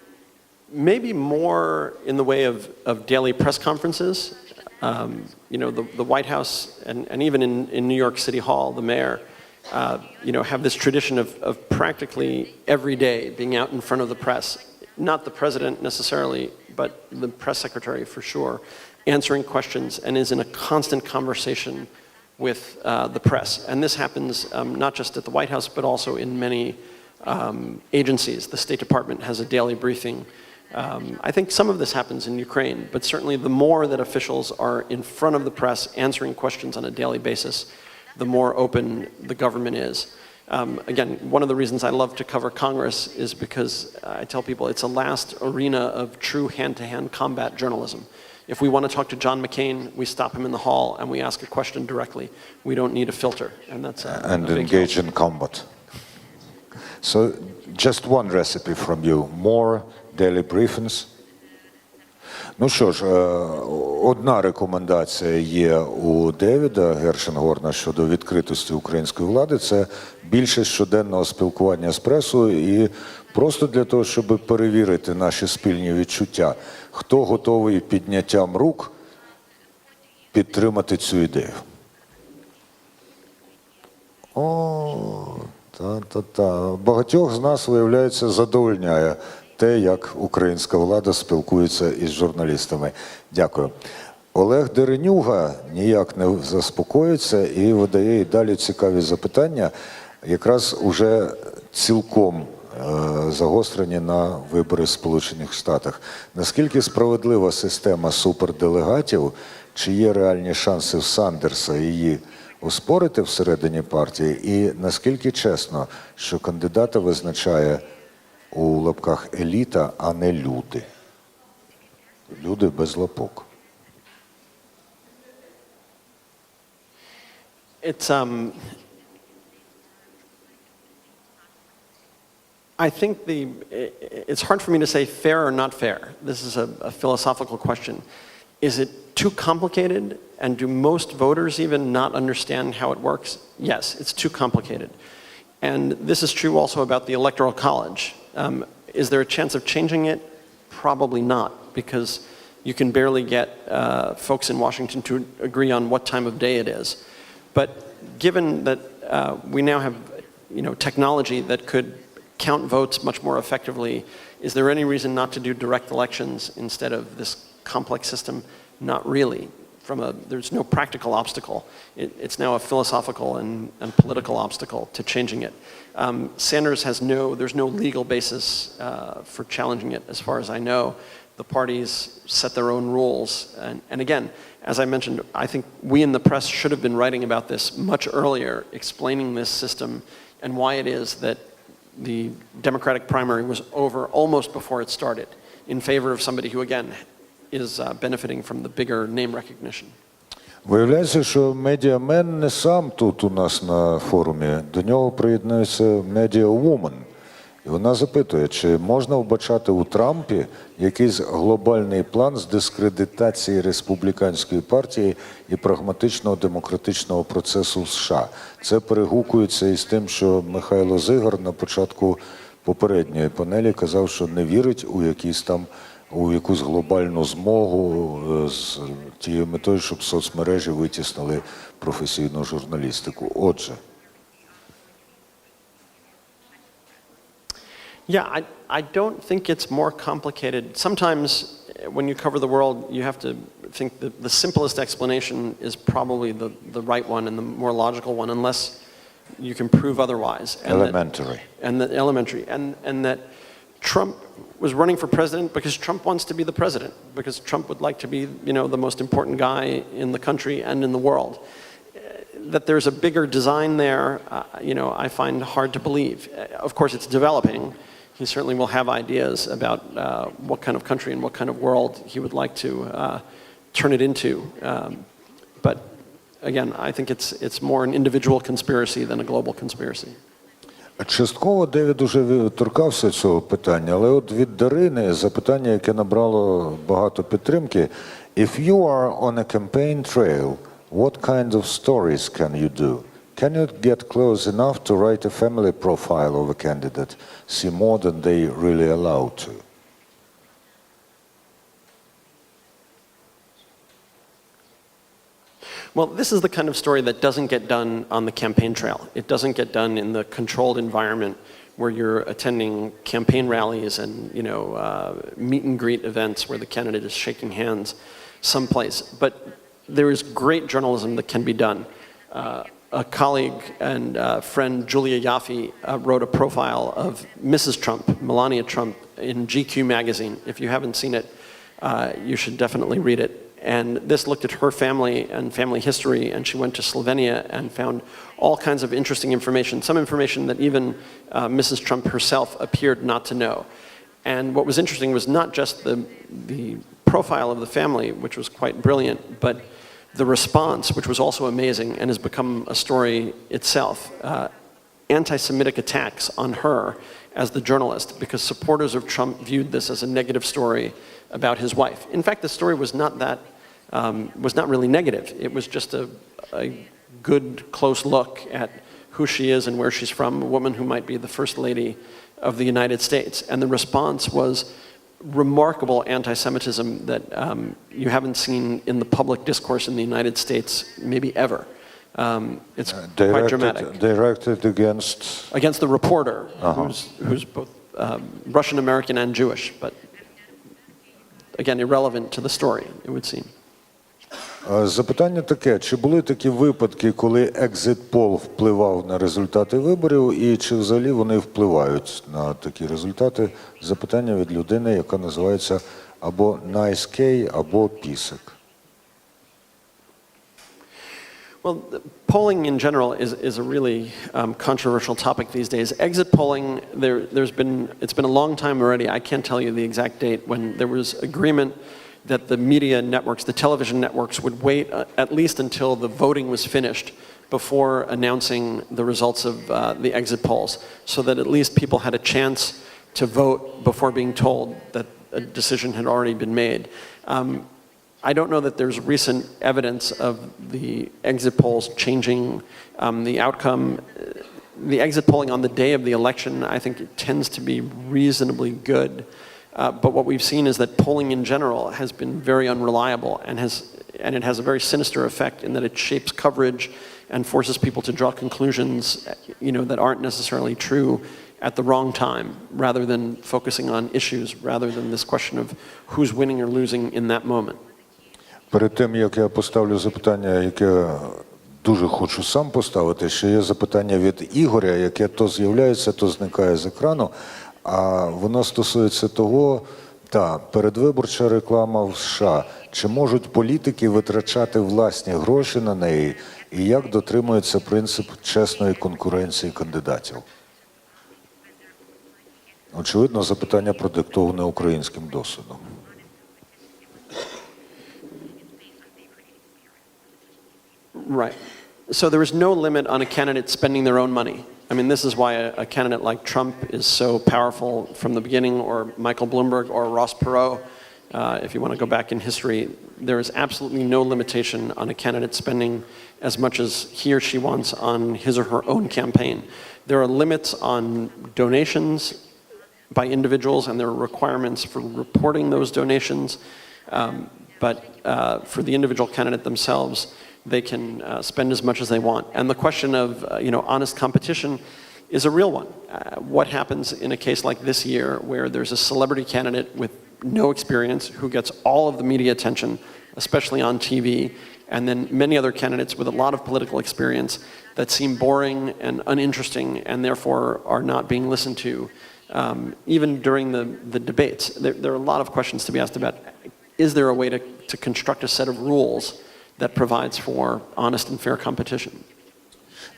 Maybe more in the way of daily press conferences. You know, the White House and even in New York City Hall, the mayor, you know, have this tradition of practically every day being out in front of the press. Not the president necessarily, but the press secretary for sure, answering questions and is in a constant conversation with the press. And this happens not just at the White House, but also in many agencies. The State Department has a daily briefing. I think some of this happens in Ukraine, but certainly the more that officials are in front of the press answering questions on a daily basis, the more open the government is. Again, one of the reasons I love to cover Congress is because I tell people it's a last arena of true hand-to-hand combat journalism. If we want to talk to John McCain, we stop him in the hall and we ask a question directly. We don't need a filter, and that's a big engage help. in combat. So just one recipe from you, more daily briefings. Ну що ж, одна рекомендація є у Девіда Гершенгорна щодо відкритості української влади – це більше щоденного спілкування з пресою і просто для того, щоб перевірити наші спільні відчуття, хто готовий підняттям рук підтримати цю ідею. Багатьох з нас, виявляється, задовольняє те, як українська влада спілкується із журналістами. Дякую. Олег Деренюга ніяк не заспокоїться і видає і далі цікаві запитання, якраз уже цілком загострені на вибори в Сполучених Штатах. Наскільки справедлива система суперделегатів, чи є реальні шанси в Сандерса її оспорити всередині партії, і наскільки чесно, що кандидата визначає у лапках еліта, а не люди. Люди без лапок. I think it's hard for me to say fair or not fair. This is a philosophical question. Is it too complicated, and do most voters even not understand how it works? Yes, it's too complicated. And this is true also about the Electoral College. Is there a chance of changing it? Probably not, because you can barely get folks in Washington to agree on what time of day it is. But given that we now have, you know, technology that could count votes much more effectively, is there any reason not to do direct elections instead of this complex system? Not really. There's no practical obstacle. It's now a philosophical and political obstacle to changing it. Sanders there's no legal basis for challenging it, as far as I know. The parties set their own rules. And again, as I mentioned, I think we in the press should have been writing about this much earlier, explaining this system and why it is that the Democratic primary was over almost before it started, in favor of somebody who, again, is benefiting from the bigger name recognition. Виявляється, що медіамен не сам тут у нас на форумі. До нього приєднується медіа-вумен. І вона запитує, чи можна вбачати у Трампі якийсь глобальний план з дискредитації республіканської партії і прагматичного демократичного процесу в США. Це перегукується із тим, що Михайло Зигар на початку попередньої панелі казав, що не вірить у якусь глобальну змогу з тією метою, щоб соцмережі витіснили професійну журналістику. Отже. Yeah, I don't think it's more complicated. Sometimes when you cover the world, you have to think that the simplest explanation is probably the right one and the more logical one, unless you can prove otherwise. Elementary. And that Trump was running for president because Trump wants to be the president, because Trump would like to be, you know, the most important guy in the country and in the world. That there's a bigger design there, you know, I find hard to believe. Of course, it's developing. He certainly will have ideas about what kind of country and what kind of world he would like to turn it into. But again, I think it's more an individual conspiracy than a global conspiracy. Частково Девід уже торкався цього питання, але от від Дарини запитання, яке набрало багато підтримки. If you are on a campaign trail, what kind of stories can you do? Can you get close enough to write a family profile of a candidate, see more than they really allow to? Well, this is the kind of story that doesn't get done on the campaign trail. It doesn't get done in the controlled environment where you're attending campaign rallies and, meet and greet events where the candidate is shaking hands someplace. But there is great journalism that can be done. A colleague and friend, Julia Yaffe, wrote a profile of Mrs. Trump, Melania Trump, in GQ magazine. If you haven't seen it, you should definitely read it. And this looked at her family and family history, and she went to Slovenia and found all kinds of interesting information, some information that even Mrs. Trump herself appeared not to know. And what was interesting was not just the profile of the family, which was quite brilliant, but the response, which was also amazing and has become a story itself. Anti-Semitic attacks on her as the journalist, because supporters of Trump viewed this as a negative story about his wife. In fact, the story was not really negative. It was just a good, close look at who she is and where she's from, a woman who might be the First Lady of the United States. And the response was remarkable anti-Semitism that you haven't seen in the public discourse in the United States maybe ever. It's quite dramatic. Directed against the reporter, who's both Russian-American and Jewish, but again, irrelevant to the story, it would seem. Запитання таке, чи були такі випадки, коли екзит-пол впливав на результати виборів, і чи взагалі вони впливають на такі результати? Запитання від людини, яка називається або Nice K, або Пісик. Well, polling in general is a really controversial topic these days. Exit polling, it's been a long time already. I can't tell you the exact date when there was agreement that the media networks, the television networks, would wait at least until the voting was finished before announcing the results of the exit polls, so that at least people had a chance to vote before being told that a decision had already been made. I don't know that there's recent evidence of the exit polls changing the outcome. The exit polling on the day of the election, I think it tends to be reasonably good. But what we've seen is that polling in general has been very unreliable and it has a very sinister effect in that it shapes coverage and forces people to draw conclusions, that aren't necessarily true at the wrong time, rather than focusing on issues, rather than this question of who's winning or losing in that moment. Перед тим, як я поставлю запитання, яке дуже хочу сам поставити, ще є запитання від Ігоря, яке то з'являється, то зникає з екрану. А воно стосується того, передвиборча реклама в США. Чи можуть політики витрачати власні гроші на неї? І як дотримується принцип чесної конкуренції кандидатів? Очевидно, запитання продиктоване українським досвідом. Right. So there is no limit on a candidate spending their own money. I mean, this is why a candidate like Trump is so powerful from the beginning, or Michael Bloomberg, or Ross Perot. If you want to go back in history, there is absolutely no limitation on a candidate spending as much as he or she wants on his or her own campaign. There are limits on donations by individuals, and there are requirements for reporting those donations. But for the individual candidate themselves, they can spend as much as they want. And the question of honest competition is a real one. What happens in a case like this year where there's a celebrity candidate with no experience who gets all of the media attention, especially on TV, and then many other candidates with a lot of political experience that seem boring and uninteresting and therefore are not being listened to, even during the debates. There are a lot of questions to be asked about. Is there a way to construct a set of rules that provides for honest and fair competition?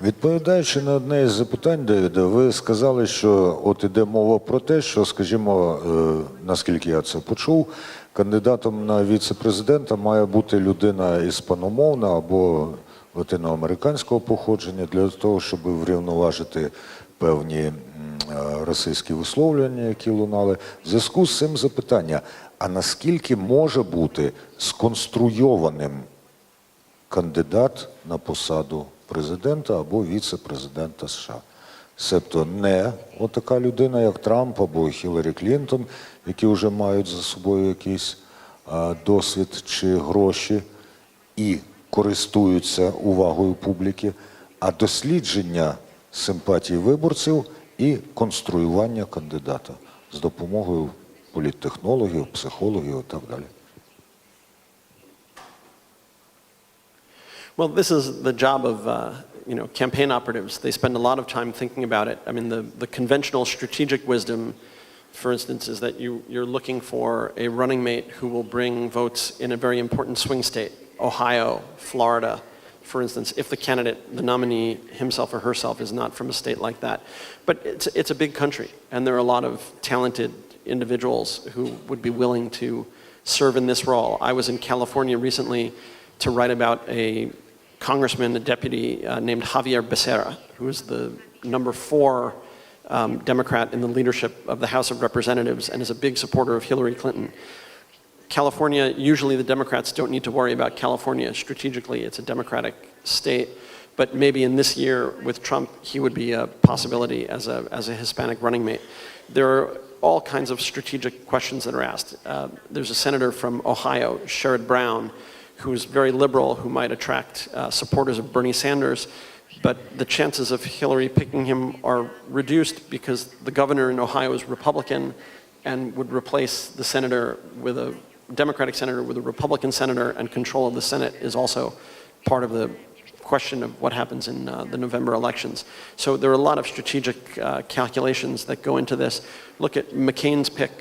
Відповідаючи на одне із запитань, Девіда, ви сказали, що от іде мова про те, що, скажімо, наскільки я це почув, кандидатом на віце-президента має бути людина іспаномовна або латиноамериканського походження для того, щоб врівноважити певні російські висловлювання, які лунали. В зв'язку з цим запитання, а наскільки може бути сконструйованим кандидат на посаду президента або віце-президента США. Себто не отака людина, як Трамп або Хіларі Клінтон, які вже мають за собою якийсь досвід чи гроші і користуються увагою публіки, а дослідження симпатій виборців і конструювання кандидата з допомогою політтехнологів, психологів і так далі. Well, this is the job of campaign operatives. They spend a lot of time thinking about it. I mean, the conventional strategic wisdom, for instance, is that you're looking for a running mate who will bring votes in a very important swing state, Ohio, Florida, for instance, if the candidate, the nominee himself or herself is not from a state like that. But it's a big country, and there are a lot of talented individuals who would be willing to serve in this role. I was in California recently to write about a congressman, a deputy named Javier Becerra, who is the number 4 Democrat in the leadership of the House of Representatives and is a big supporter of Hillary Clinton. California, usually the Democrats don't need to worry about California. Strategically, it's a Democratic state. But maybe in this year with Trump, he would be a possibility as a Hispanic running mate. There are all kinds of strategic questions that are asked. There's a senator from Ohio, Sherrod Brown, who's very liberal, who might attract supporters of Bernie Sanders, but the chances of Hillary picking him are reduced because the governor in Ohio is Republican and would replace the senator with a Democratic senator with a Republican senator, and control of the Senate is also part of the question of what happens in the November elections. So there are a lot of strategic calculations that go into this. Look at McCain's pick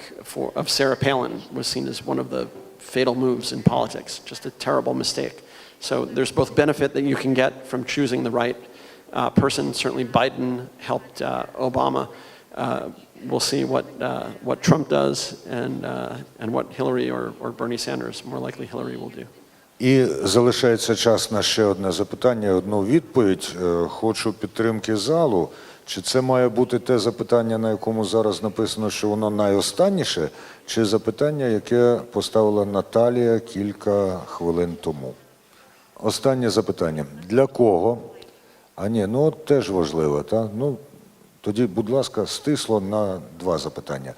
of Sarah Palin was seen as one of the fatal moves in politics, just a terrible mistake. So there's both benefit that you can get from choosing the right person. Certainly Biden helped Obama. We'll see what Trump does and what Hillary or Bernie Sanders, more likely Hillary, will do. І залишається час на ще одне запитання, одну відповідь. Хочу підтримки залу. Чи це має бути те запитання, на якому зараз написано, що воно найостанніше, чи запитання, яке поставила Наталія кілька хвилин тому? Останнє запитання. Для кого? Теж важливо, так? Тоді, будь ласка, стисло на 2 запитання.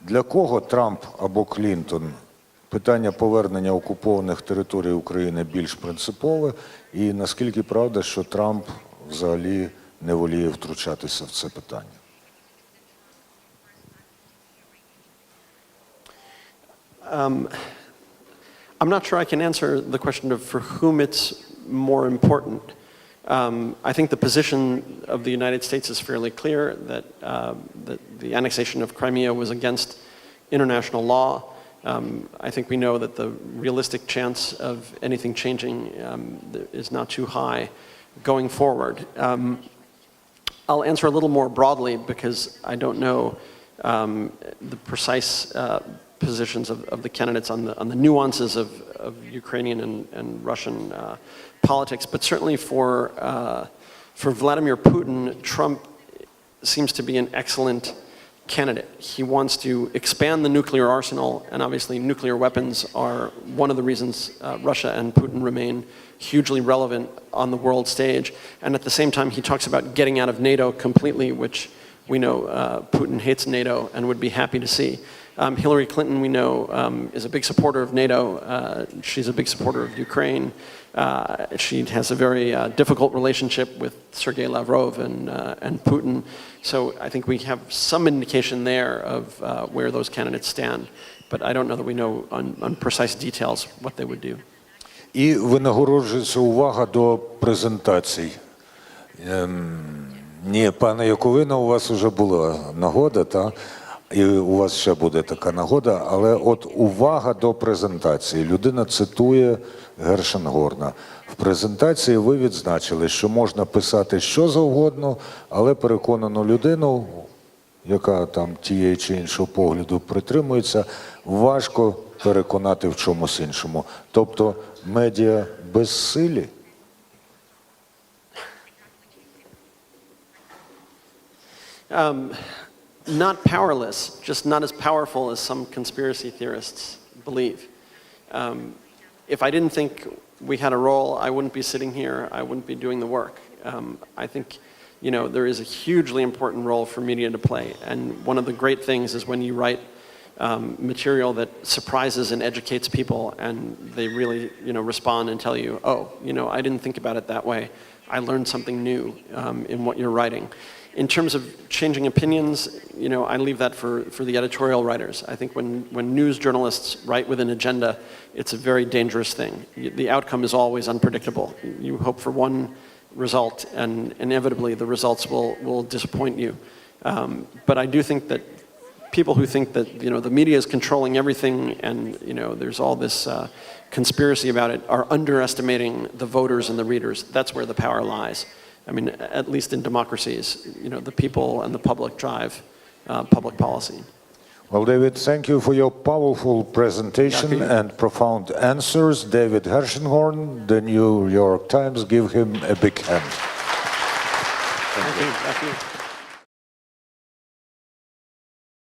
Для кого Трамп або Клінтон питання повернення окупованих територій України більш принципове? І наскільки правда, що Трамп взагалі не воліє втручатися в це питання? I'm not sure I can answer the question of for whom it's more important. I think the position of the United States is fairly clear that the annexation of Crimea was against international law. I think we know that the realistic chance of anything changing is not too high going forward. I'll answer a little more broadly because I don't know the precise positions of the candidates on the nuances of Ukrainian and Russian politics, but certainly for Vladimir Putin, Trump seems to be an excellent candidate. He wants to expand the nuclear arsenal, and obviously nuclear weapons are one of the reasons Russia and Putin remain hugely relevant on the world stage. And at the same time, he talks about getting out of NATO completely, which we know Putin hates NATO and would be happy to see. Hillary Clinton, we know, is a big supporter of NATO. She's a big supporter of Ukraine. She has a very difficult relationship with Sergei Lavrov and Putin. So I think we have some indication there of where those candidates stand. But I don't know that we know on precise details what they would do. І винагороджується увага до презентацій. Ні, пане Яковина, у вас вже була нагода, та? І у вас ще буде така нагода, але от увага до презентації. Людина цитує Гершенгорна. В презентації ви відзначили, що можна писати що завгодно, але переконану людину, яка там тієї чи іншого погляду притримується, важко переконати в чомусь іншому. Тобто медіа безсилі. Not powerless, just not as powerful as some conspiracy theorists believe. if I didn't think we had a role, I wouldn't be sitting here, I wouldn't be doing the work. I think, you know, there is a hugely important role for media to play. And one of the great things is when you write material that surprises and educates people, and they really, you know, respond and tell you, oh, you know, I didn't think about it that way. I learned something new in what you're writing. In terms of changing opinions, you know, I leave that for the editorial writers. I think when news journalists write with an agenda, it's a very dangerous thing. The outcome is always unpredictable. You hope for one result, and inevitably the results will disappoint you. But I do think that people who think that, you know, the media is controlling everything and, you know, there's all this conspiracy about it are underestimating the voters and the readers. That's where the power lies. I mean, at least in democracies, you know, the people and the public drive public policy. Well, David, thank you for your powerful presentation and profound answers. David Ghershengorn, the New York Times, give him a big hand. Thank you.